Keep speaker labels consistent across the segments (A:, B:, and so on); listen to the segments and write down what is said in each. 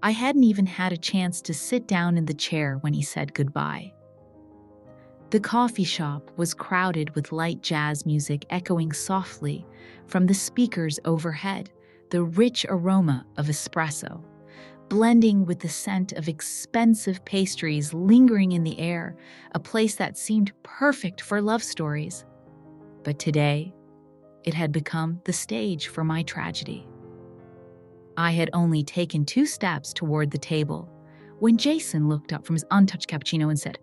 A: I hadn't even had a chance to sit down in the chair when he said goodbye. The coffee shop was crowded with light jazz music echoing softly from the speakers overhead, the rich aroma of espresso, blending with the scent of expensive pastries lingering in the air, a place that seemed perfect for love stories. But today, it had become the stage for my tragedy. I had only taken 2 steps toward the table when Jason looked up from his untouched cappuccino and said,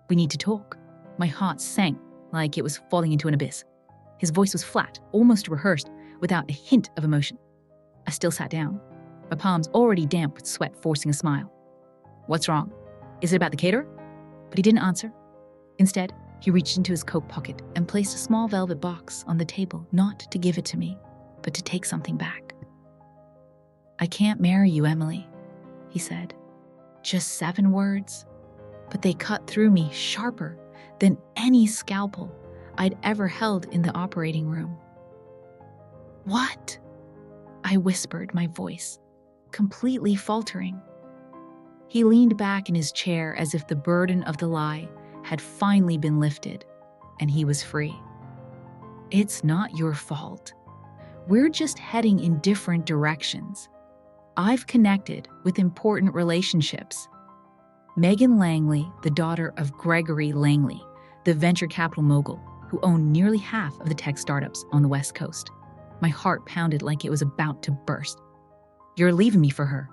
A: "We need to talk." My heart sank like it was falling into an abyss. His voice was flat, almost rehearsed, without a hint of emotion. I still sat down, my palms already damp with sweat forcing a smile. "What's wrong? Is it about the caterer?" But he didn't answer. Instead, he reached into his coat pocket and placed a small velvet box on the table, not to give it to me, but to take something back. "I can't marry you, Emily," he said. Just 7 words, but they cut through me sharper than any scalpel I'd ever held in the operating room. "What?" I whispered, my voice completely faltering. He leaned back in his chair as if the burden of the lie had finally been lifted, and he was free. "It's not your fault. We're just heading in different directions. I've connected with important relationships. Megan Langley, the daughter of Gregory Langley, the venture capital mogul who owned nearly half of the tech startups on the West Coast. My heart pounded like it was about to burst. "You're leaving me for her."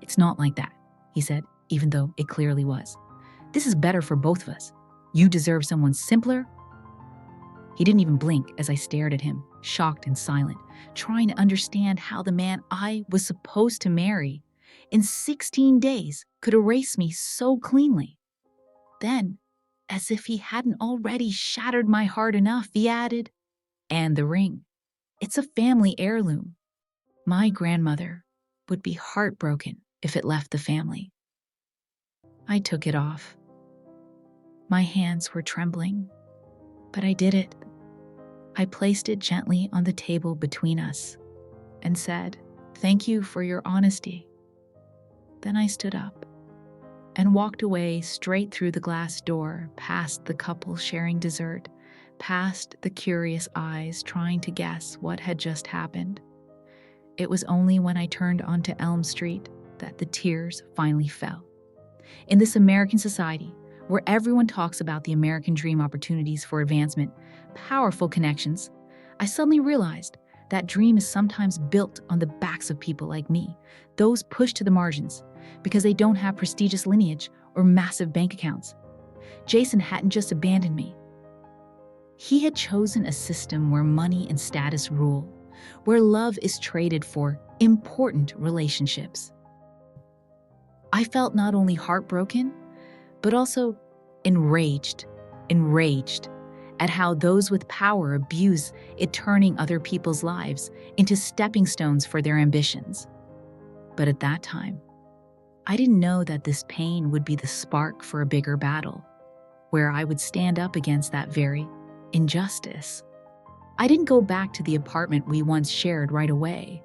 A: "It's not like that," he said, even though it clearly was. "This is better for both of us. You deserve someone simpler." He didn't even blink as I stared at him, shocked and silent, trying to understand how the man I was supposed to marry in 16 days could erase me so cleanly. Then, as if he hadn't already shattered my heart enough, he added, "And the ring. It's a family heirloom. My grandmother would be heartbroken if it left the family." I took it off. My hands were trembling, but I did it. I placed it gently on the table between us and said, "Thank you for your honesty." Then I stood up and walked away straight through the glass door, past the couple sharing dessert, past the curious eyes trying to guess what had just happened. It was only when I turned onto Elm Street that the tears finally fell. In this American society, where everyone talks about the American dream, opportunities for advancement, powerful connections, I suddenly realized that dream is sometimes built on the backs of people like me, those pushed to the margins because they don't have prestigious lineage or massive bank accounts. Jason hadn't just abandoned me. He had chosen a system where money and status rule, where love is traded for important relationships. I felt not only heartbroken, but also enraged at how those with power abuse it, turning other people's lives into stepping stones for their ambitions. But at that time, I didn't know that this pain would be the spark for a bigger battle, where I would stand up against that very injustice. I didn't go back to the apartment we once shared right away.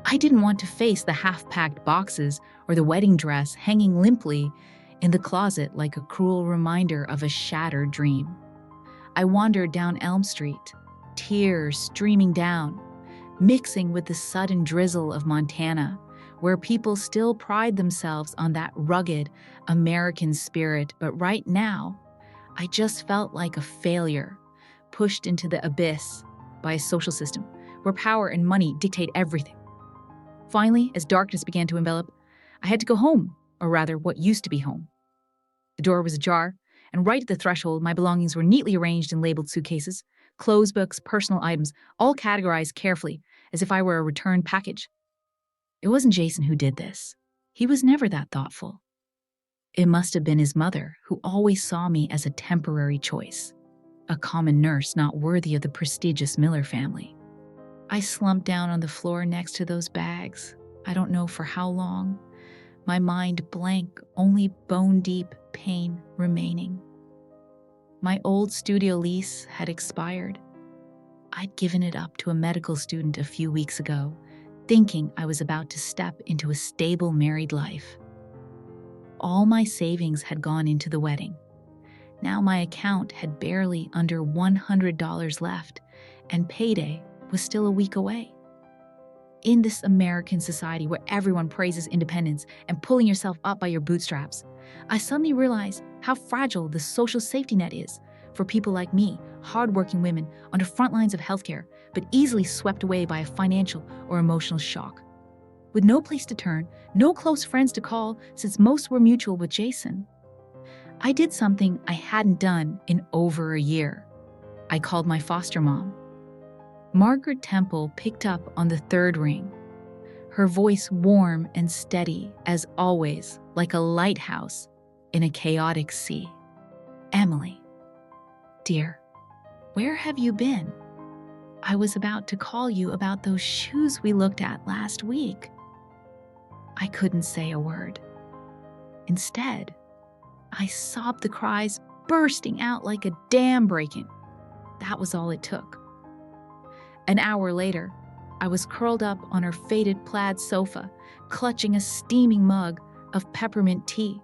A: I didn't want to face the half-packed boxes or the wedding dress hanging limply in the closet like a cruel reminder of a shattered dream. I wandered down Elm Street, tears streaming down, mixing with the sudden drizzle of Montana, where people still pride themselves on that rugged American spirit. But right now, I just felt like a failure, pushed into the abyss by a social system where power and money dictate everything. Finally, as darkness began to envelop, I had to go home, or rather what used to be home. The door was ajar, and right at the threshold, my belongings were neatly arranged in labeled suitcases, clothes books, personal items, all categorized carefully, as if I were a returned package. It wasn't Jason who did this. He was never that thoughtful. It must have been his mother, who always saw me as a temporary choice, a common nurse not worthy of the prestigious Miller family. I slumped down on the floor next to those bags, I don't know for how long, my mind blank, only bone-deep pain remaining. My old studio lease had expired. I'd given it up to a medical student a few weeks ago, thinking I was about to step into a stable married life. All my savings had gone into the wedding. Now my account had barely under $100 left, and payday was still a week away. In this American society where everyone praises independence and pulling yourself up by your bootstraps, I suddenly realized how fragile the social safety net is for people like me, hardworking women on the front lines of healthcare, but easily swept away by a financial or emotional shock. With no place to turn, no close friends to call since most were mutual with Jason, I did something I hadn't done in over a year. I called my foster mom. Margaret Temple picked up on the third ring, her voice warm and steady as always, like a lighthouse in a chaotic sea. "Emily, dear, where have you been? I was about to call you about those shoes we looked at last week." I couldn't say a word. Instead, I sobbed the cries bursting out like a dam breaking. That was all it took. An hour later, I was curled up on her faded plaid sofa, clutching a steaming mug of peppermint tea,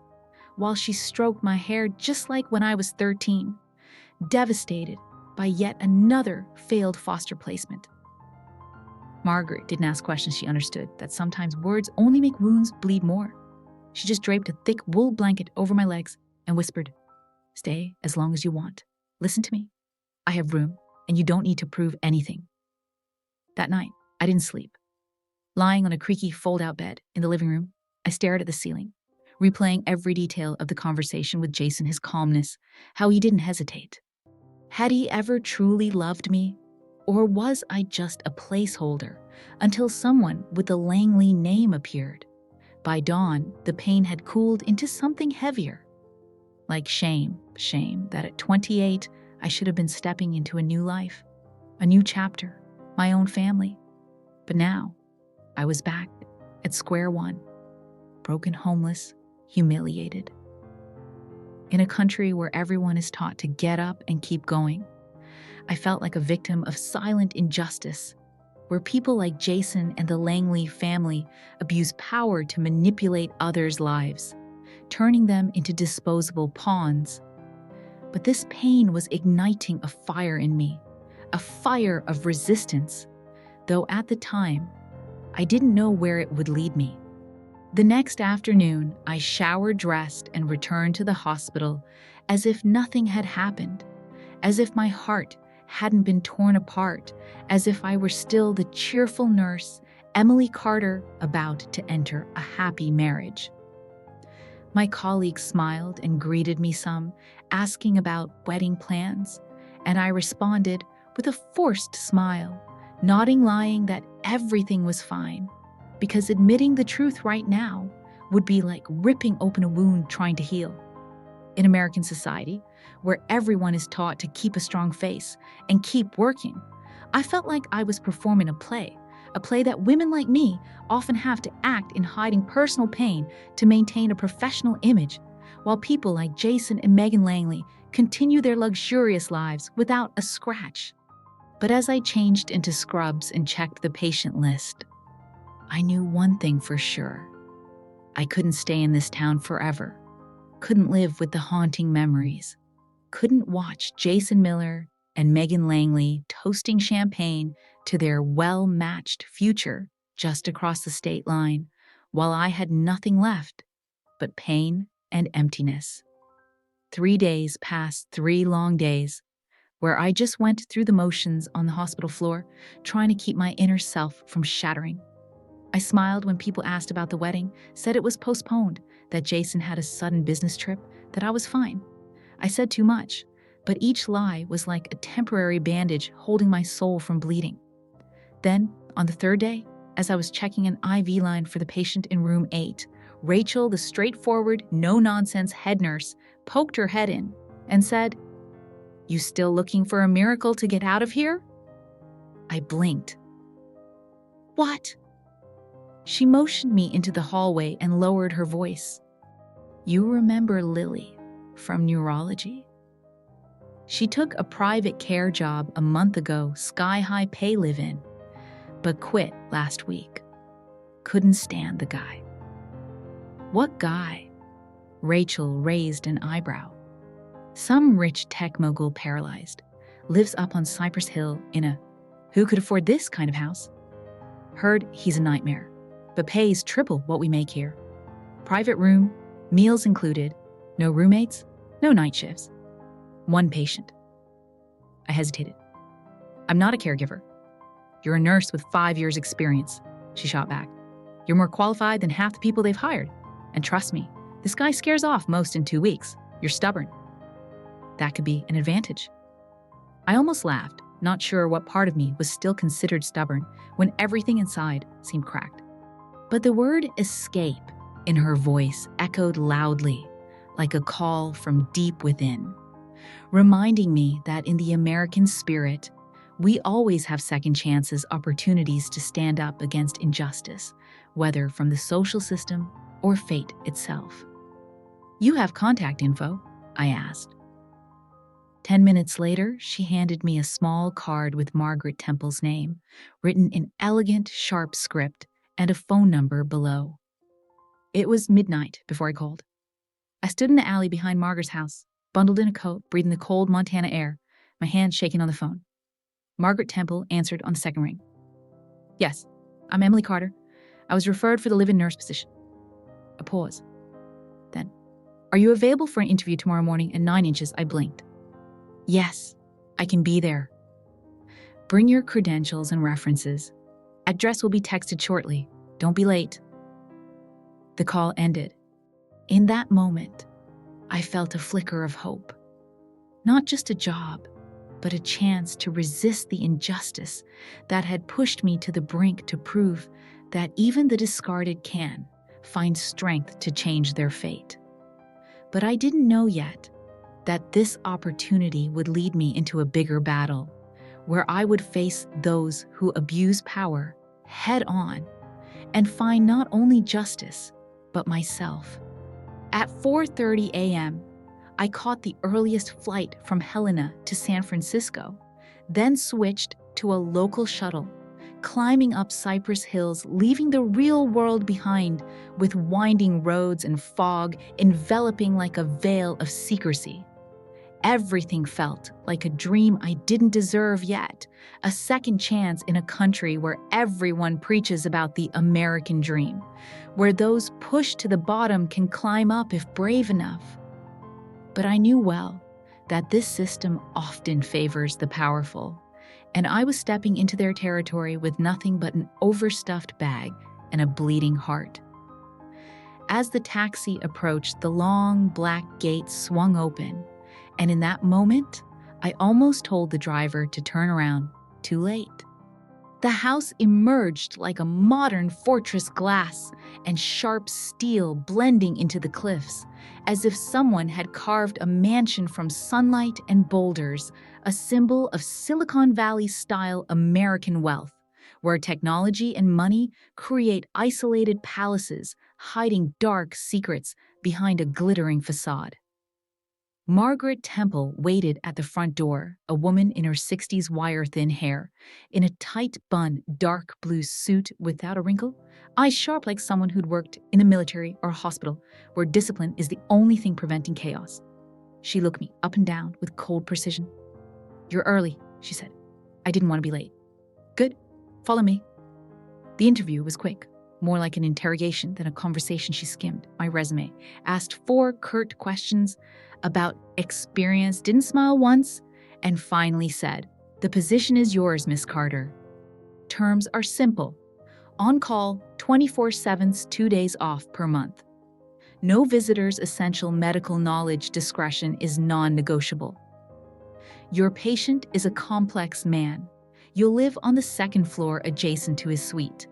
A: while she stroked my hair just like when I was 13, devastated by yet another failed foster placement. Margaret didn't ask questions. She understood that sometimes words only make wounds bleed more. She just draped a thick wool blanket over my legs and whispered, "Stay as long as you want. Listen to me. I have room, and you don't need to prove anything." That night, I didn't sleep. Lying on a creaky fold-out bed in the living room, I stared at the ceiling, replaying every detail of the conversation with Jason, his calmness, how he didn't hesitate. Had he ever truly loved me? Or was I just a placeholder until someone with the Langley name appeared? By dawn, the pain had cooled into something heavier. Like shame that at 28, I should have been stepping into a new life, a new chapter, my own family. But now, I was back at square one, broken, homeless, humiliated. In a country where everyone is taught to get up and keep going, I felt like a victim of silent injustice, where people like Jason and the Langley family abuse power to manipulate others' lives, turning them into disposable pawns. But this pain was igniting a fire in me, a fire of resistance, though at the time, I didn't know where it would lead me. The next afternoon, I showered, dressed, and returned to the hospital as if nothing had happened, as if my heart hadn't been torn apart, as if I were still the cheerful nurse, Emily Carter, about to enter a happy marriage. My colleagues smiled and greeted me some, asking about wedding plans, and I responded with a forced smile, nodding, lying that everything was fine, because admitting the truth right now would be like ripping open a wound trying to heal. In American society, where everyone is taught to keep a strong face and keep working, I felt like I was performing a play that women like me often have to act in hiding personal pain to maintain a professional image, while people like Jason and Megan Langley continue their luxurious lives without a scratch. But as I changed into scrubs and checked the patient list, I knew one thing for sure. I couldn't stay in this town forever, couldn't live with the haunting memories, couldn't watch Jason Miller and Megan Langley toasting champagne to their well-matched future just across the state line, while I had nothing left but pain and emptiness. 3 days passed, 3 long days, where I just went through the motions on the hospital floor, trying to keep my inner self from shattering. I smiled when people asked about the wedding, said it was postponed, that Jason had a sudden business trip, that I was fine. I said too much, but each lie was like a temporary bandage holding my soul from bleeding. Then, on the 3rd day, as I was checking an IV line for the patient in room 8, Rachel, the straightforward, no-nonsense head nurse, poked her head in and said, "You still looking for a miracle to get out of here?" I blinked. "What?" She motioned me into the hallway and lowered her voice. "You remember Lily from neurology? She took a private care job a month ago, sky-high pay live-in, but quit last week. couldn't stand the guy. What guy? Rachel raised an eyebrow. Some rich tech mogul paralyzed. Lives up on Cypress Hill in a who could afford this kind of house? Heard he's a nightmare, but pays triple what we make here. Private room, meals included, no roommates, no night shifts. One patient. I hesitated. I'm not a caregiver. You're a nurse with 5 years' experience, she shot back. You're more qualified than half the people they've hired. And trust me, this guy scares off most in 2 weeks. You're stubborn. That could be an advantage. I almost laughed, not sure what part of me was still considered stubborn when everything inside seemed cracked. But the word escape in her voice echoed loudly, like a call from deep within, reminding me that in the American spirit, we always have second chances, opportunities to stand up against injustice, whether from the social system or fate itself. You have contact info? I asked. 10 minutes later, she handed me a small card with Margaret Temple's name, written in elegant, sharp script, and a phone number below. It was midnight before I called. I stood in the alley behind Margaret's house, bundled in a coat, breathing the cold Montana air, my hands shaking on the phone. Margaret Temple answered on the second ring. Yes, I'm Emily Carter. I was referred for the live-in nurse position. A pause. Then, are you available for an interview tomorrow morning at 9 inches? I blinked. Yes, I can be there. Bring your credentials and references. Address will be texted shortly. Don't be late. The call ended. In that moment, I felt a flicker of hope. Not just a job, but a chance to resist the injustice that had pushed me to the brink, to prove that even the discarded can find strength to change their fate. But I didn't know yet that this opportunity would lead me into a bigger battle, where I would face those who abuse power head on and find not only justice, but myself. At 4:30 a.m., I caught the earliest flight from Helena to San Francisco, then switched to a local shuttle, climbing up Cypress Hills, leaving the real world behind with winding roads and fog enveloping like a veil of secrecy. Everything felt like a dream I didn't deserve yet, a second chance in a country where everyone preaches about the American dream, where those pushed to the bottom can climb up if brave enough. But I knew well that this system often favors the powerful, and I was stepping into their territory with nothing but an overstuffed bag and a bleeding heart. As the taxi approached, the long black gate swung open, and in that moment, I almost told the driver to turn around. Too late. The house emerged like a modern fortress, glass and sharp steel blending into the cliffs, as if someone had carved a mansion from sunlight and boulders, a symbol of Silicon Valley-style American wealth, where technology and money create isolated palaces, hiding dark secrets behind a glittering facade. Margaret Temple waited at the front door, a woman in her 60s, wire-thin hair, in a tight bun, dark blue suit without a wrinkle, eyes sharp like someone who'd worked in the military or a hospital, where discipline is the only thing preventing chaos. She looked me up and down with cold precision. You're early, she said. I didn't want to be late. Good. Follow me. The interview was quick, more like an interrogation than a conversation. She skimmed my resume, asked 4 curt questions about experience, didn't smile once, and finally said, "The position is yours, Miss Carter. Terms are simple. On call, 24/7, 2 days off per month. No visitors, essential medical knowledge, discretion is non-negotiable. Your patient is a complex man. You'll live on the 2nd floor adjacent to his suite.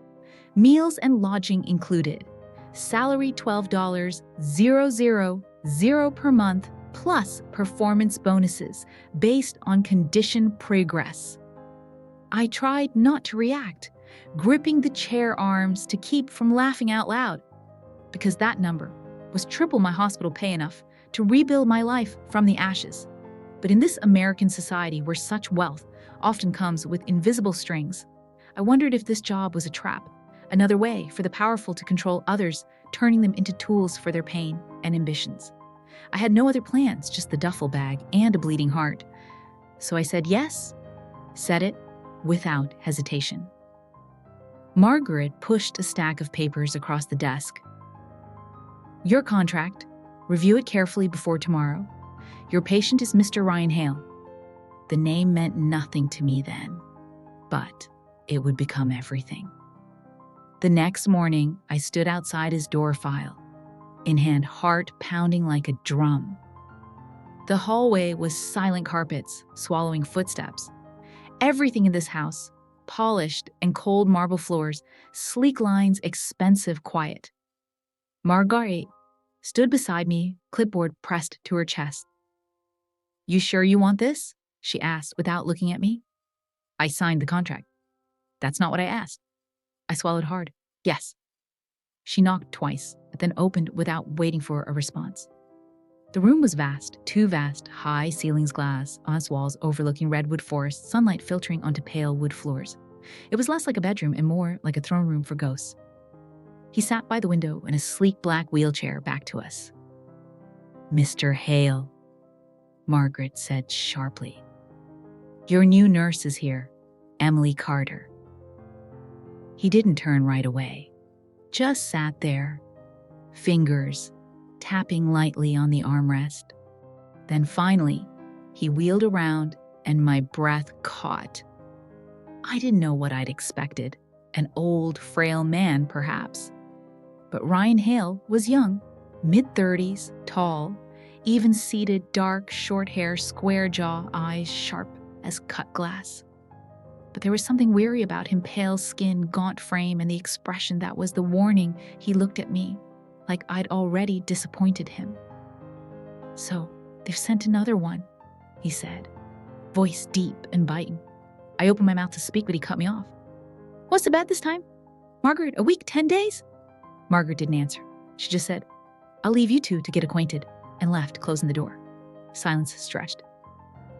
A: Meals and lodging included. Salary $12,000 per month, plus performance bonuses based on condition progress." I tried not to react, gripping the chair arms to keep from laughing out loud, because that number was triple my hospital pay, enough to rebuild my life from the ashes. But in this American society where such wealth often comes with invisible strings, I wondered if this job was a trap, Another way for the powerful to control others, turning them into tools for their pain and ambitions. I had no other plans, just the duffel bag and a bleeding heart. So I said yes, said it without hesitation. Margaret pushed a stack of papers across the desk. Your contract. Review it carefully before tomorrow. Your patient is Mr. Ryan Hale. The name meant nothing to me then, but it would become everything. The next morning, I stood outside his door file, in hand, heart pounding like a drum. The hallway was silent carpets, swallowing footsteps. Everything in this house, polished and cold marble floors, sleek lines, expensive quiet. Margaret stood beside me, clipboard pressed to her chest. You sure you want this? She asked without looking at me. I signed the contract. That's not what I asked. I swallowed hard. Yes. She knocked twice, but then opened without waiting for a response. The room was vast, too vast, high ceilings, glass, honest walls overlooking redwood forests, sunlight filtering onto pale wood floors. It was less like a bedroom and more like a throne room for ghosts. He sat by the window in a sleek black wheelchair back to us. Mr. Hale, Margaret said sharply. Your new nurse is here, Emily Carter. He didn't turn right away, just sat there, fingers tapping lightly on the armrest. Then finally, he wheeled around and my breath caught. I didn't know what I'd expected, an old, frail man perhaps. But Ryan Hale was young, mid-30s, tall, even-seated, dark, short hair, square jaw, eyes sharp as cut glass. But there was something weary about him, pale skin, gaunt frame, and the expression that was the warning. He looked at me like I'd already disappointed him. So, they've sent another one, he said, voice deep and biting. I opened my mouth to speak, but he cut me off. What's the bet this time? Margaret, a week, 10 days? Margaret didn't answer. She just said, I'll leave you two to get acquainted, and left, closing the door. Silence stretched.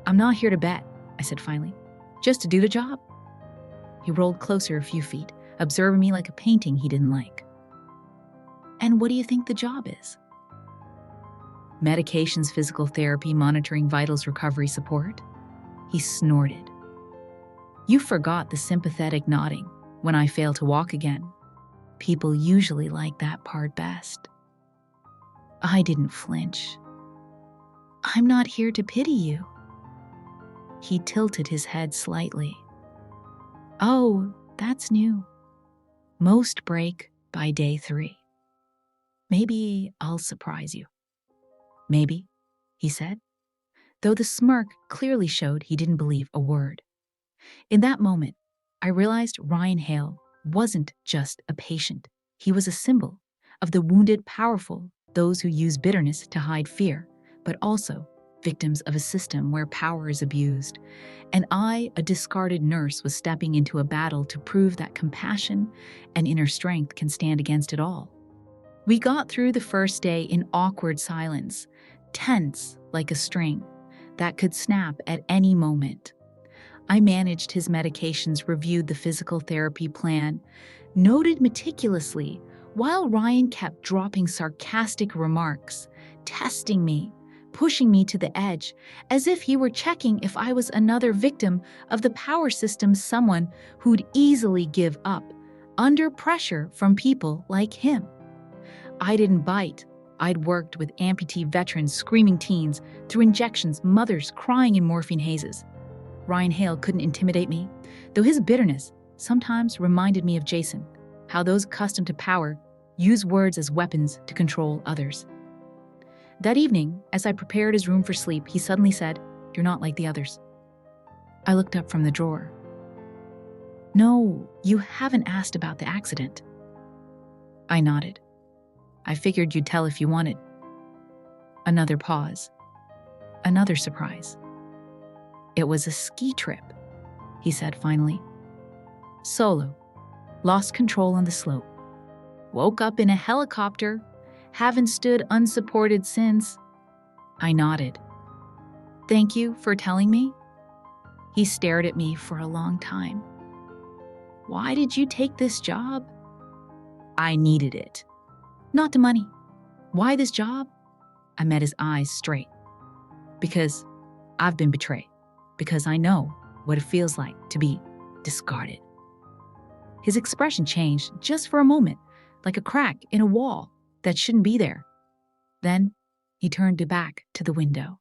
A: I'm not here to bet, I said finally, just to do the job. He rolled closer a few feet, observing me like a painting he didn't like. And what do you think the job is? Medications, physical therapy, monitoring vitals, recovery support? He snorted. You forgot the sympathetic nodding when I fail to walk again. People usually like that part best. I didn't flinch. I'm not here to pity you. He tilted his head slightly. Oh, that's new. Most break by day 3. Maybe I'll surprise you. Maybe, he said, though the smirk clearly showed he didn't believe a word. In that moment, I realized Ryan Hale wasn't just a patient. He was a symbol of the wounded powerful, those who use bitterness to hide fear, but also victims of a system where power is abused. And I, a discarded nurse, was stepping into a battle to prove that compassion and inner strength can stand against it all. We got through the first day in awkward silence, tense like a string that could snap at any moment. I managed his medications, reviewed the physical therapy plan, noted meticulously while Ryan kept dropping sarcastic remarks, testing me, pushing me to the edge, as if he were checking if I was another victim of the power system, someone who'd easily give up under pressure from people like him. I didn't bite. I'd worked with amputee veterans, screaming teens, through injections, mothers crying in morphine hazes. Ryan Hale couldn't intimidate me, though his bitterness sometimes reminded me of Jason, how those accustomed to power use words as weapons to control others. That evening, as I prepared his room for sleep, he suddenly said, "You're not like the others." I looked up from the drawer. "No, you haven't asked about the accident." I nodded. "I figured you'd tell if you wanted." Another pause. Another surprise. "It was a ski trip," he said finally. "Solo. Lost control on the slope. Woke up in a helicopter. Haven't stood unsupported since." I nodded. "Thank you for telling me." He stared at me for a long time. "Why did you take this job?" I needed it. Not the money. Why this job? I met his eyes straight. Because I've been betrayed. Because I know what it feels like to be discarded. His expression changed just for a moment, like a crack in a wall that shouldn't be there. Then he turned back to the window.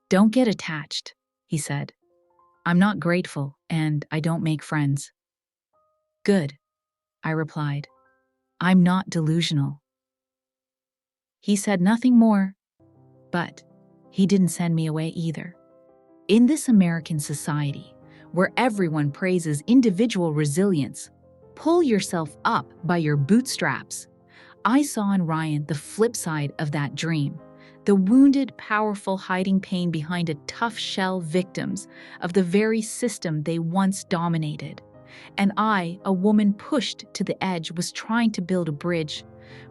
A: Don't get attached, he said. I'm not grateful and I don't make friends. Good, I replied. I'm not delusional. He said nothing more, but he didn't send me away either. In this American society, where everyone praises individual resilience, pull yourself up by your bootstraps, I saw in Ryan the flip side of that dream, the wounded, powerful hiding pain behind a tough shell victims of the very system they once dominated. And I, a woman pushed to the edge, was trying to build a bridge,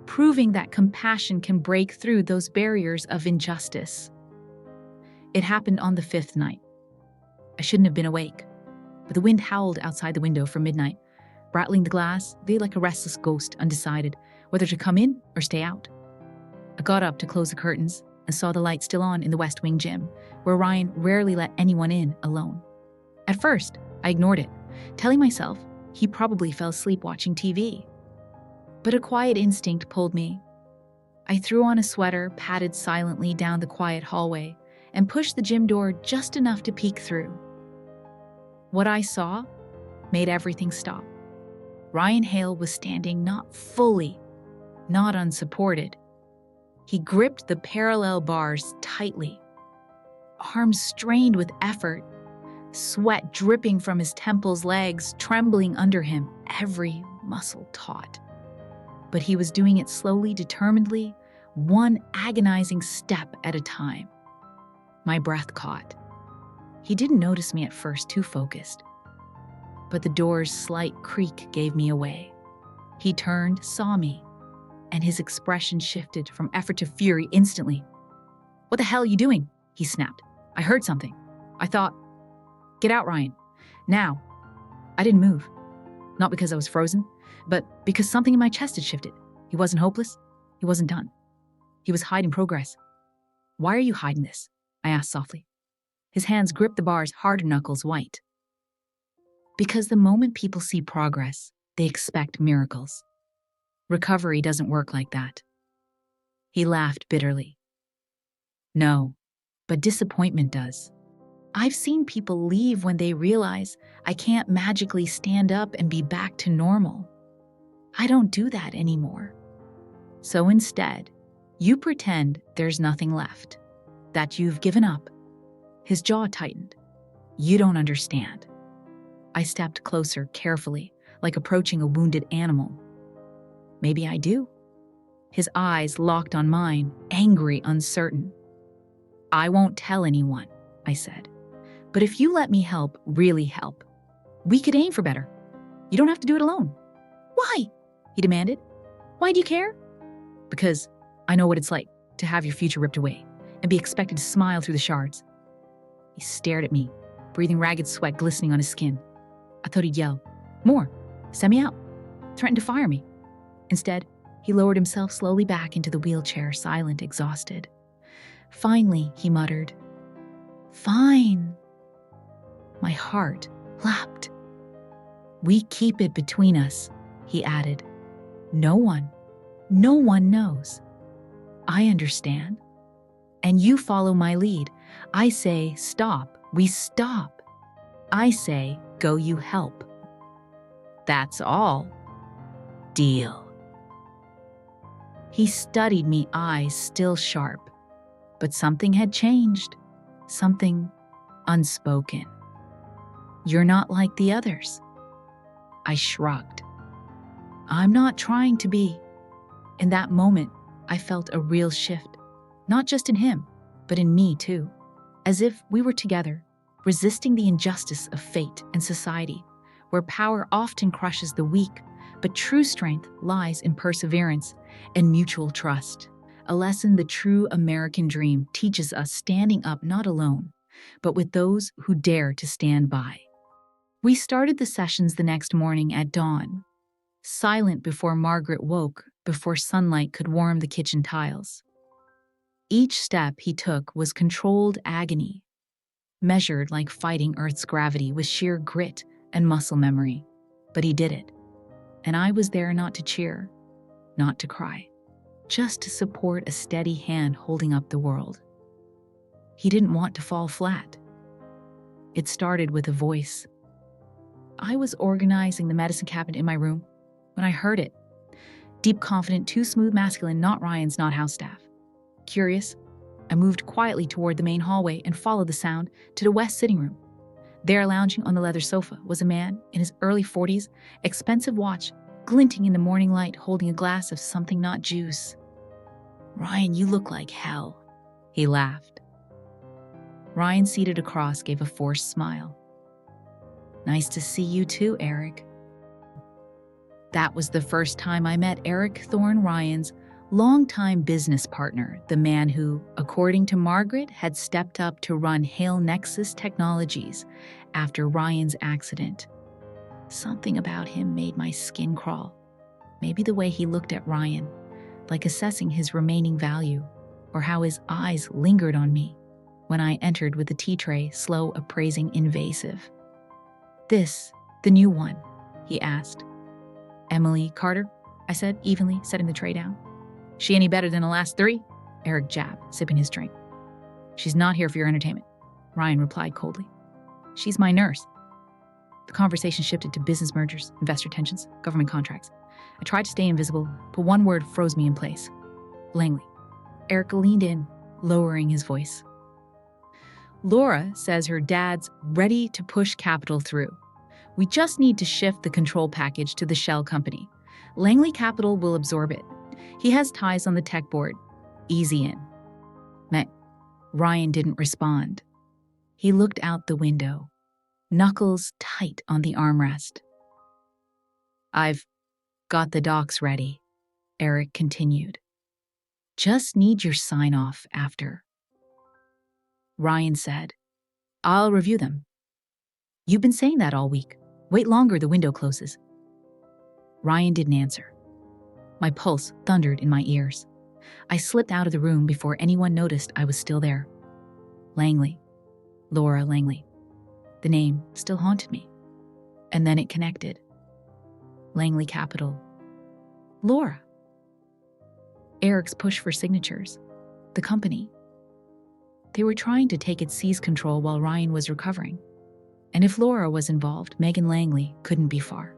A: proving that compassion can break through those barriers of injustice. It happened on the 5th night. I shouldn't have been awake, but the wind howled outside the window from midnight, rattling the glass, they like a restless ghost, undecided whether to come in or stay out. I got up to close the curtains and saw the light still on in the West Wing gym, where Ryan rarely let anyone in alone. At first, I ignored it, telling myself he probably fell asleep watching TV. But a quiet instinct pulled me. I threw on a sweater, padded silently down the quiet hallway, and pushed the gym door just enough to peek through. What I saw made everything stop. Ryan Hale was standing not fully, not unsupported. He gripped the parallel bars tightly, arms strained with effort, sweat dripping from his temples, legs trembling under him, every muscle taut. But he was doing it slowly, determinedly, one agonizing step at a time. My breath caught. He didn't notice me at first, too focused. But the door's slight creak gave me away. He turned, saw me, and his expression shifted from effort to fury instantly. What the hell are you doing? He snapped. I heard something. I thought, get out, Ryan. Now. I didn't move. Not because I was frozen, but because something in my chest had shifted. He wasn't hopeless. He wasn't done. He was hiding progress. Why are you hiding this? I asked softly. His hands gripped the bars, hard knuckles white. Because the moment people see progress, they expect miracles. Recovery doesn't work like that. He laughed bitterly. No, but disappointment does. I've seen people leave when they realize I can't magically stand up and be back to normal. I don't do that anymore. So instead, you pretend there's nothing left, that you've given up. His jaw tightened. You don't understand. I stepped closer carefully, like approaching a wounded animal. Maybe I do. His eyes locked on mine, angry, uncertain. I won't tell anyone, I said. But if you let me help, really help, we could aim for better. You don't have to do it alone. Why? He demanded. Why do you care? Because I know what it's like to have your future ripped away and be expected to smile through the shards. He stared at me, breathing ragged sweat glistening on his skin. I thought he'd yell, more, send me out, threaten to fire me. Instead, he lowered himself slowly back into the wheelchair, silent, exhausted. Finally, he muttered, fine. My heart leapt. We keep it between us, he added. No one knows. I understand. And you follow my lead. I say, stop, we stop. I say, go you help. That's all. Deal. He studied me, eyes still sharp. But something had changed. Something unspoken. You're not like the others. I shrugged. I'm not trying to be. In that moment, I felt a real shift. Not just in him, but in me too. As if we were together, resisting the injustice of fate and society, where power often crushes the weak, but true strength lies in perseverance and mutual trust. A lesson the true American dream teaches us, standing up not alone, but with those who dare to stand by. We started the sessions the next morning at dawn. silent before Margaret woke, before sunlight could warm the kitchen tiles. Each step he took was controlled agony, measured like fighting Earth's gravity with sheer grit and muscle memory. But he did it. And I was there not to cheer, not to cry, just to support a steady hand holding up the world. He didn't want to fall flat. It started with a voice. I was organizing the medicine cabinet in my room when I heard it. Deep, confident, too smooth, masculine, not Ryan's, not house staff. Curious, I moved quietly toward the main hallway and followed the sound to the west sitting room. There, lounging on the leather sofa, was a man in his early 40s, expensive watch glinting in the morning light, holding a glass of something not juice. Ryan, you look like hell, he laughed. Ryan, seated across, gave a forced smile. Nice to see you too, Eric. That was the first time I met Eric Thorne, Ryan's longtime business partner, the man who, according to Margaret, had stepped up to run Hale Nexus Technologies after Ryan's accident. Something about him made my skin crawl. Maybe the way he looked at Ryan, like assessing his remaining value, or how his eyes lingered on me when I entered with the tea tray, slow, appraising, invasive. This, the new one, he asked. Emily Carter, I said, evenly setting the tray down. She any better than the last three? Eric jabbed, sipping his drink. She's not here for your entertainment, Ryan replied coldly. She's my nurse. The conversation shifted to business mergers, investor tensions, government contracts. I tried to stay invisible, but one word froze me in place. Langley. Eric leaned in, lowering his voice. Laura says her dad's ready to push capital through. We just need to shift the control package to the shell company. Langley Capital will absorb it. He has ties on the tech board. Easy in. Ryan didn't respond. He looked out the window, knuckles tight on the armrest. I've got the docs ready, Eric continued. Just need your sign-off after. Ryan said, I'll review them. You've been saying that all week. Wait longer, the window closes. Ryan didn't answer. My pulse thundered in my ears. I slipped out of the room before anyone noticed I was still there. Langley. Laura Langley. The name still haunted me. And then it connected. Langley Capital. Laura. Eric's push for signatures. The company. They were trying to take it seize control while Ryan was recovering. And if Laura was involved, Megan Langley couldn't be far.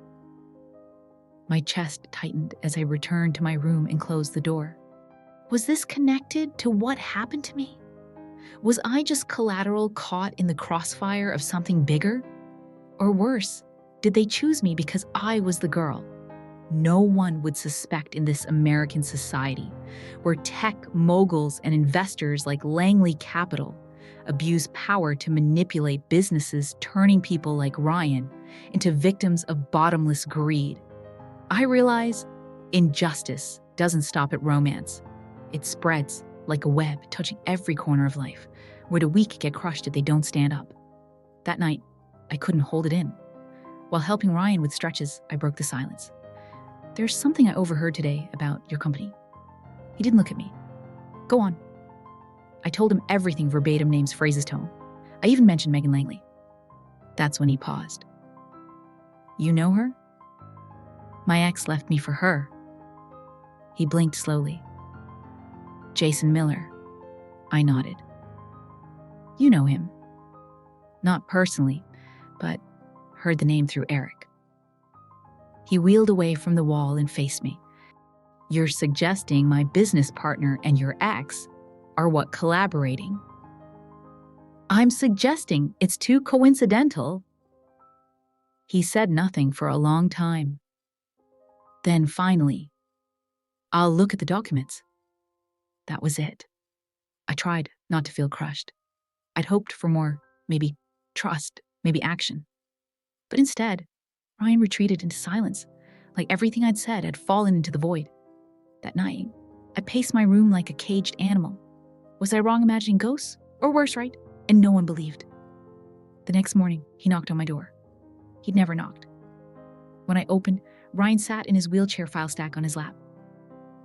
A: My chest tightened as I returned to my room and closed the door. Was this connected to what happened to me? Was I just collateral caught in the crossfire of something bigger? Or worse, did they choose me because I was the girl? No one would suspect in this American society, where tech moguls and investors like Langley Capital abuse power to manipulate businesses, turning people like Ryan into victims of bottomless greed. I realize injustice doesn't stop at romance. It spreads like a web, touching every corner of life, where the weak get crushed if they don't stand up. That night, I couldn't hold it in. While helping Ryan with stretches, I broke the silence. There's something I overheard today about your company. He didn't look at me. Go on. I told him everything, verbatim, names, phrases, tone. I even mentioned Megan Langley. That's when he paused. You know her? My ex left me for her. He blinked slowly. Jason Miller. I nodded. You know him. Not personally, but heard the name through Eric. He wheeled away from the wall and faced me. You're suggesting my business partner and your ex are what, collaborating? I'm suggesting it's too coincidental. He said nothing for a long time. Then finally, I'll look at the documents. That was it. I tried not to feel crushed. I'd hoped for more, maybe trust, maybe action. But instead, Ryan retreated into silence, like everything I'd said had fallen into the void. That night, I paced my room like a caged animal. Was I wrong imagining ghosts? Or worse, right? And no one believed. The next morning, he knocked on my door. He'd never knocked. When I opened, Ryan sat in his wheelchair file stack on his lap.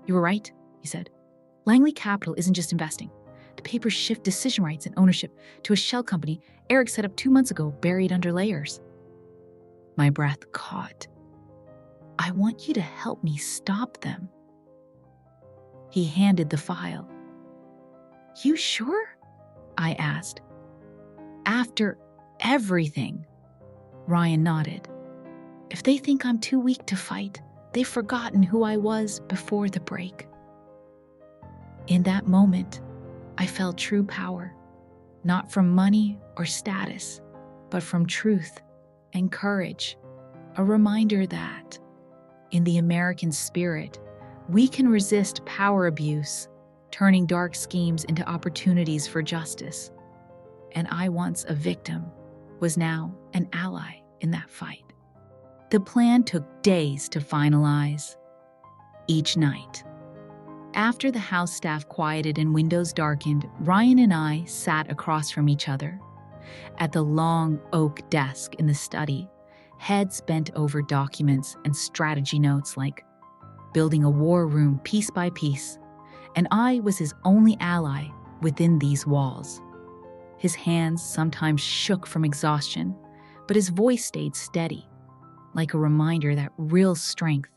A: "You were right," he said. "Langley Capital isn't just investing. The papers shift decision rights and ownership to a shell company Eric set up 2 months ago, buried under layers." My breath caught. "I want you to help me stop them." He handed the file. "You sure?" I asked. "After everything," Ryan nodded. "If they think I'm too weak to fight, they've forgotten who I was before the break." In that moment, I felt true power, not from money or status, but from truth and courage, a reminder that, in the American spirit, we can resist power abuse, turning dark schemes into opportunities for justice. And I, once a victim, was now an ally in that fight. The plan took days to finalize. Each night, after the house staff quieted and windows darkened, Ryan and I sat across from each other. At the long oak desk in the study, heads bent over documents and strategy notes like building a war room piece by piece, and I was his only ally within these walls. His hands sometimes shook from exhaustion, but his voice stayed steady, like a reminder that real strength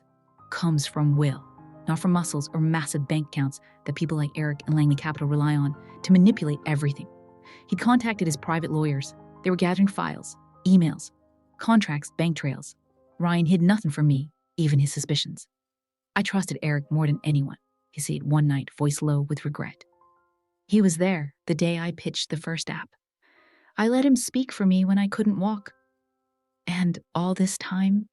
A: comes from will, not from muscles or massive bank accounts that people like Eric and Langley Capital rely on to manipulate everything. He'd contacted his private lawyers. They were gathering files, emails, contracts, bank trails. Ryan hid nothing from me, even his suspicions. "I trusted Eric more than anyone," he said one night, voice low with regret. "He was there the day I pitched the first app. I let him speak for me when I couldn't walk. And all this time,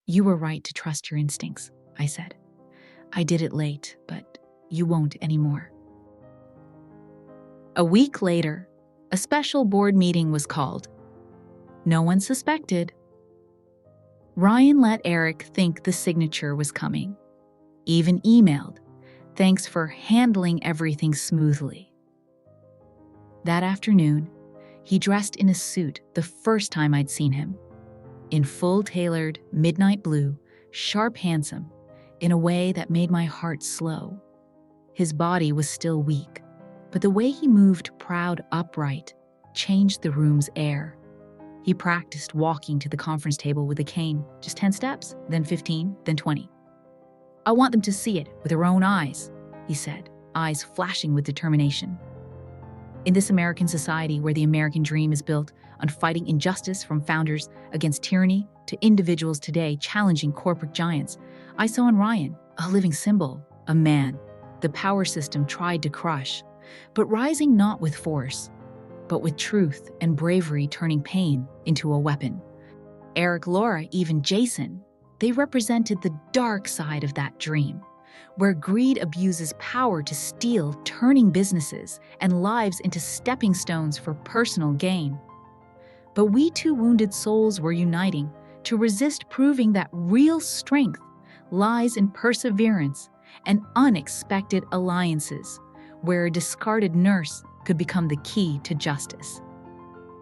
A: you were right to trust your instincts," I said. "I did it late, but you won't anymore." A week later, a special board meeting was called. No one suspected. Ryan let Eric think the signature was coming, even emailed, "Thanks for handling everything smoothly." That afternoon, he dressed in a suit the first time I'd seen him, in full tailored midnight blue, sharp, handsome, in a way that made my heart slow. His body was still weak, but the way he moved, proud, upright, changed the room's air. He practiced walking to the conference table with a cane, just 10 steps, then 15, then 20. "I want them to see it with their own eyes," he said, eyes flashing with determination. In this American society where the American dream is built on fighting injustice from founders against tyranny to individuals today challenging corporate giants, I saw in Ryan a living symbol, a man the power system tried to crush, but rising not with force, but with truth and bravery, turning pain into a weapon. Eric, Laura, even Jason, they represented the dark side of that dream, where greed abuses power to steal, turning businesses and lives into stepping stones for personal gain. But we two wounded souls were uniting to resist, proving that real strength lies in perseverance and unexpected alliances, where a discarded nurse could become the key to justice.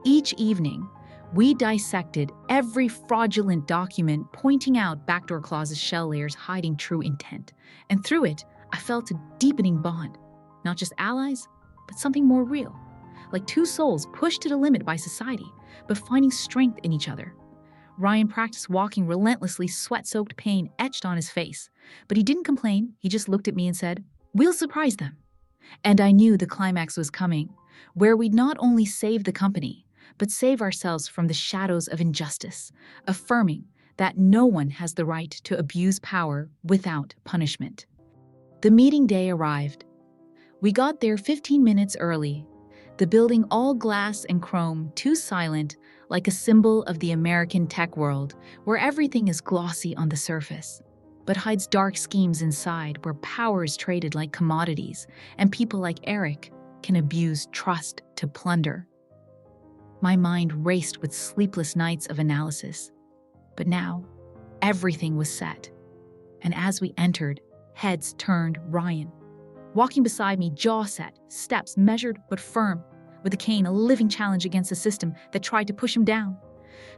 A: Each evening, we dissected every fraudulent document, pointing out backdoor clauses, shell layers hiding true intent. And through it, I felt a deepening bond, not just allies, but something more real, like two souls pushed to the limit by society, but finding strength in each other. Ryan practiced walking relentlessly, sweat-soaked, pain etched on his face. But he didn't complain. He just looked at me and said, "We'll surprise them." And I knew the climax was coming, where we'd not only save the company, but save ourselves from the shadows of injustice, affirming that no one has the right to abuse power without punishment. The meeting day arrived. We got there 15 minutes early, the building all glass and chrome, too silent, like a symbol of the American tech world, where everything is glossy on the surface, but hides dark schemes inside, where power is traded like commodities, and people like Eric can abuse trust to plunder. My mind raced with sleepless nights of analysis. But now, everything was set. And as we entered, heads turned. Ryan, walking beside me, jaw set, steps measured but firm, with a cane, a living challenge against a system that tried to push him down.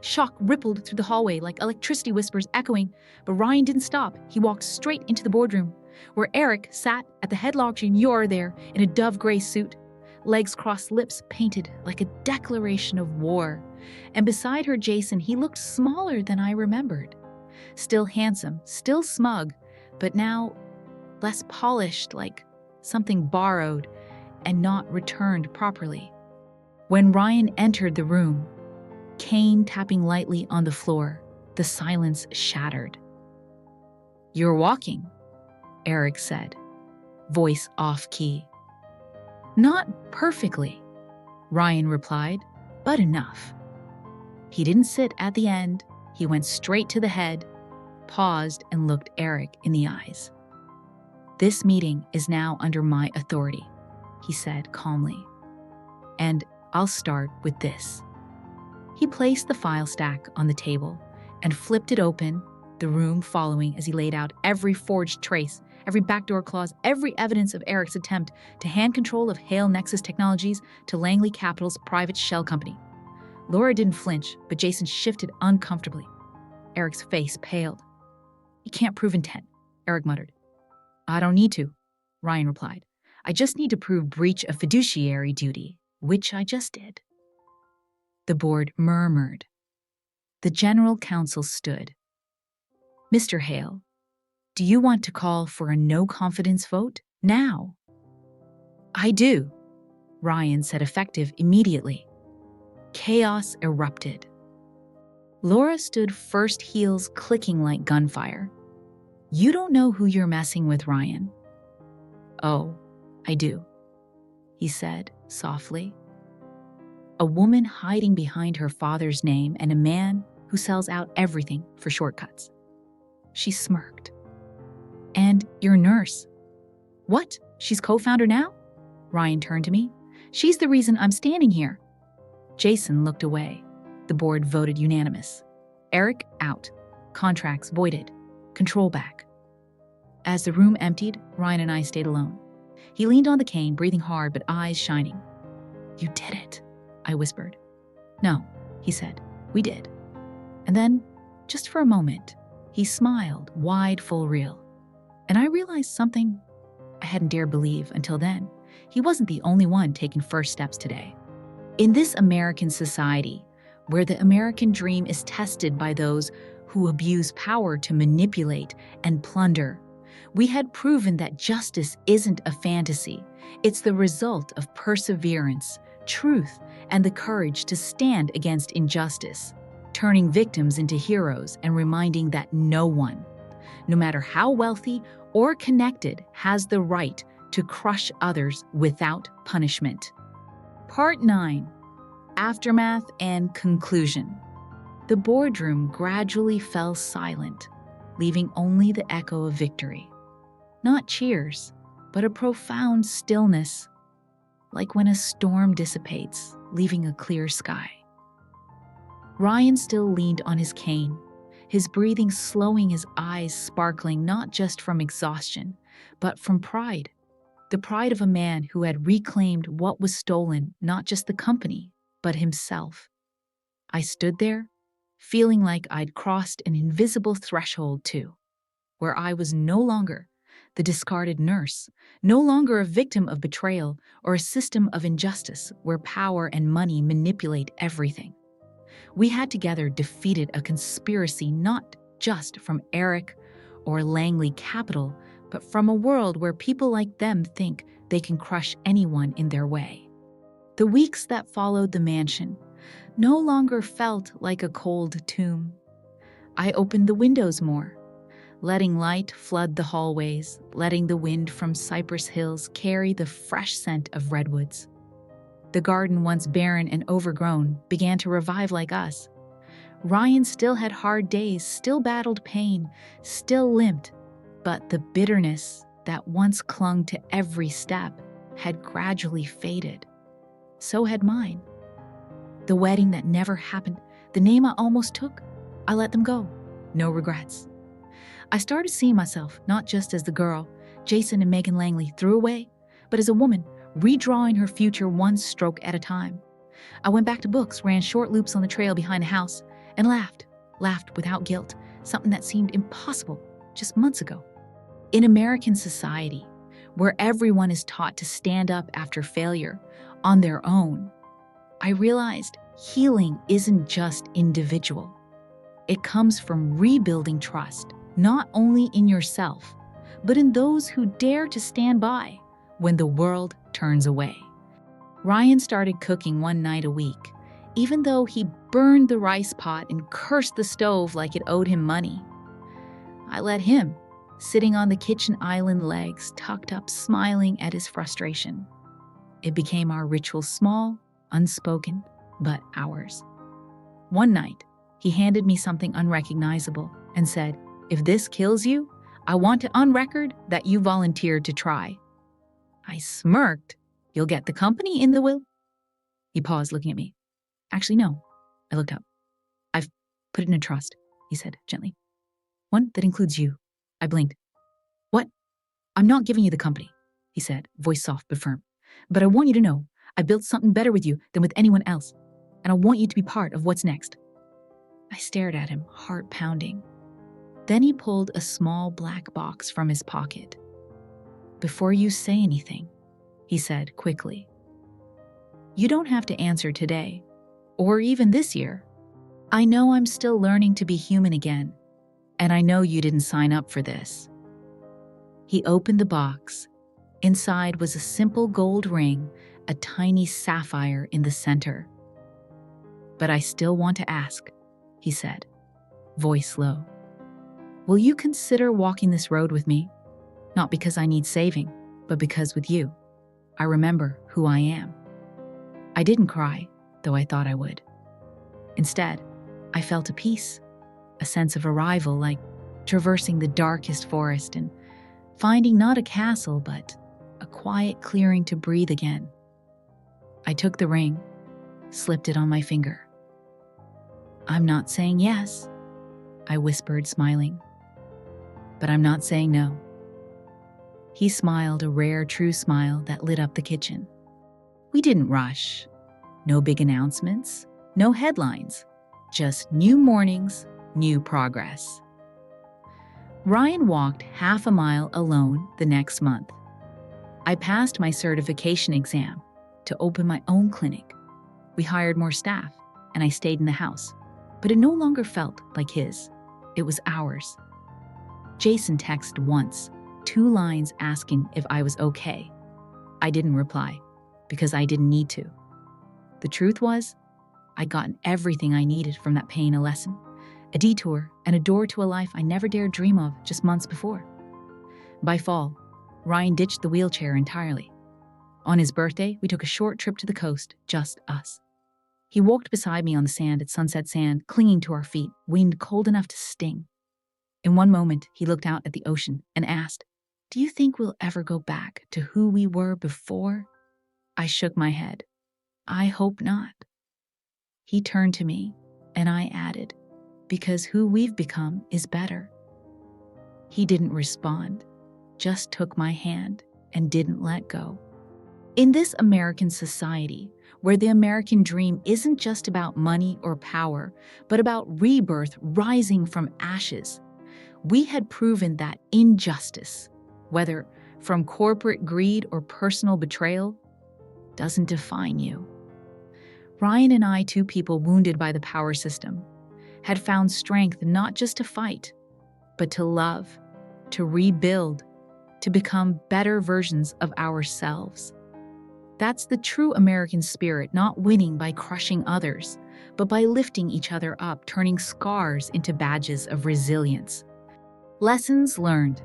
A: Shock rippled through the hallway like electricity whispers echoing, but Ryan didn't stop. He walked straight into the boardroom, where Eric sat at the headlock You're there in a dove gray suit, legs crossed, lips painted like a declaration of war. And beside her, Jason, he looked smaller than I remembered. Still handsome, still smug, but now less polished, like something borrowed and not returned properly. When Ryan entered the room, cane tapping lightly on the floor, the silence shattered. "You're walking," Eric said, voice off-key. "Not perfectly," Ryan replied, "but enough." He didn't sit at the end. He went straight to the head, paused, and looked Eric in the eyes. "This meeting is now under my authority," he said calmly. "And I'll start with this." He placed the file stack on the table and flipped it open, the room following as he laid out every forged trace, every backdoor clause, every evidence of Eric's attempt to hand control of Hale Nexus Technologies to Langley Capital's private shell company. Laura didn't flinch, but Jason shifted uncomfortably. Eric's face paled. "You can't prove intent," Eric muttered. "I don't need to," Ryan replied. "I just need to prove breach of fiduciary duty, which I just did." The board murmured. The general counsel stood. "Mr. Hale, do you want to call for a no-confidence vote now?" "I do," Ryan said, effective immediately. Chaos erupted. Laura stood first, heels clicking like gunfire. "You don't know who you're messing with, Ryan." "Oh, I do," he said softly. "A woman hiding behind her father's name and a man who sells out everything for shortcuts." She smirked. "And your nurse." "What? She's co-founder now?" Ryan turned to me. "She's the reason I'm standing here." Jason looked away. The board voted unanimous. Eric out. Contracts voided. Control back. As the room emptied, Ryan and I stayed alone. He leaned on the cane, breathing hard but eyes shining. "You did it," I whispered. "No," he said. "We did." And then, just for a moment, he smiled, wide, full reel. And I realized something I hadn't dared believe until then. He wasn't the only one taking first steps today. In this American society, where the American dream is tested by those who abuse power to manipulate and plunder, we had proven that justice isn't a fantasy. It's the result of perseverance, truth, and the courage to stand against injustice, turning victims into heroes and reminding that no one, no matter how wealthy or connected, has the right to crush others without punishment. Part 9. Aftermath and Conclusion. The boardroom gradually fell silent, leaving only the echo of victory. Not cheers, but a profound stillness, like when a storm dissipates, leaving a clear sky. Ryan still leaned on his cane, his breathing slowing, his eyes sparkling not just from exhaustion, but from pride. The pride of a man who had reclaimed what was stolen, not just the company, but himself. I stood there, feeling like I'd crossed an invisible threshold too, where I was no longer the discarded nurse, no longer a victim of betrayal or a system of injustice where power and money manipulate everything. We had together defeated a conspiracy not just from Eric or Langley Capital, but from a world where people like them think they can crush anyone in their way. The weeks that followed the mansion no longer felt like a cold tomb. I opened the windows more, letting light flood the hallways, letting the wind from Cypress Hills carry the fresh scent of redwoods. The garden, once barren and overgrown, began to revive like us. Ryan still had hard days, still battled pain, still limped, but the bitterness that once clung to every step had gradually faded. So had mine. The wedding that never happened, the name I almost took, I let them go. No regrets. I started seeing myself not just as the girl Jason and Megan Langley threw away, but as a woman redrawing her future one stroke at a time. I went back to books, ran short loops on the trail behind the house, and laughed without guilt, something that seemed impossible just months ago. In American society, where everyone is taught to stand up after failure on their own, I realized healing isn't just individual. It comes from rebuilding trust, not only in yourself, but in those who dare to stand by when the world turns away. Ryan started cooking one night a week, even though he burned the rice pot and cursed the stove like it owed him money. I let him, sitting on the kitchen island legs, tucked up, smiling at his frustration. It became our ritual, small, unspoken, but ours. One night, he handed me something unrecognizable and said, "If this kills you, I want it on record that you volunteered to try." I smirked. "You'll get the company in the will?" He paused, looking at me. "Actually, no." I looked up. "I've put it in a trust," he said gently. "One that includes you." I blinked. "What?" "I'm not giving you the company," he said, voice soft but firm. "But I want you to know I built something better with you than with anyone else, and I want you to be part of what's next." I stared at him, heart pounding. Then he pulled a small black box from his pocket. "Before you say anything," he said quickly, "you don't have to answer today, or even this year. I know I'm still learning to be human again, and I know you didn't sign up for this." He opened the box. Inside was a simple gold ring, a tiny sapphire in the center. "But I still want to ask," he said, voice low. "Will you consider walking this road with me? Not because I need saving, but because with you, I remember who I am." I didn't cry, though I thought I would. Instead, I felt a peace, a sense of arrival, like traversing the darkest forest and finding not a castle, but a quiet clearing to breathe again. I took the ring, slipped it on my finger. "I'm not saying yes," I whispered, smiling. "But I'm not saying no." He smiled, a rare, true smile that lit up the kitchen. We didn't rush. No big announcements, no headlines, just new mornings, new progress. Ryan walked half a mile alone the next month. I passed my certification exam to open my own clinic. We hired more staff, and I stayed in the house, but it no longer felt like his. It was ours. Jason texted once, 2 lines asking if I was okay. I didn't reply, because I didn't need to. The truth was, I'd gotten everything I needed from that pain, a lesson, a detour, and a door to a life I never dared dream of just months before. By fall, Ryan ditched the wheelchair entirely. On his birthday, we took a short trip to the coast, just us. He walked beside me on the sand at sunset sand, clinging to our feet, wind cold enough to sting. In one moment, he looked out at the ocean and asked, "Do you think we'll ever go back to who we were before?" I shook my head. "I hope not." He turned to me, and I added, "Because who we've become is better." He didn't respond, just took my hand and didn't let go. In this American society, where the American dream isn't just about money or power, but about rebirth, rising from ashes, we had proven that injustice, whether from corporate greed or personal betrayal, doesn't define you. Ryan and I, 2 people wounded by the power system, had found strength not just to fight, but to love, to rebuild, to become better versions of ourselves. That's the true American spirit, not winning by crushing others, but by lifting each other up, turning scars into badges of resilience. Lessons learned.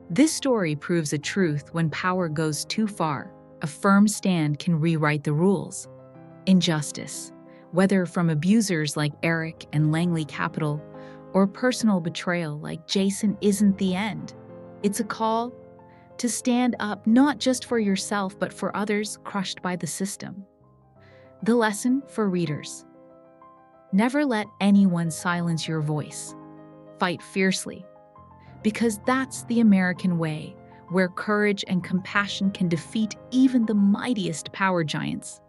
A: This story proves a truth: when power goes too far, a firm stand can rewrite the rules. Injustice, whether from abusers like Eric and Langley Capital, or personal betrayal like Jason, isn't the end. It's a call to stand up not just for yourself, but for others crushed by the system. The lesson for readers: never let anyone silence your voice. Fight fiercely, because that's the American way, where courage and compassion can defeat even the mightiest power giants.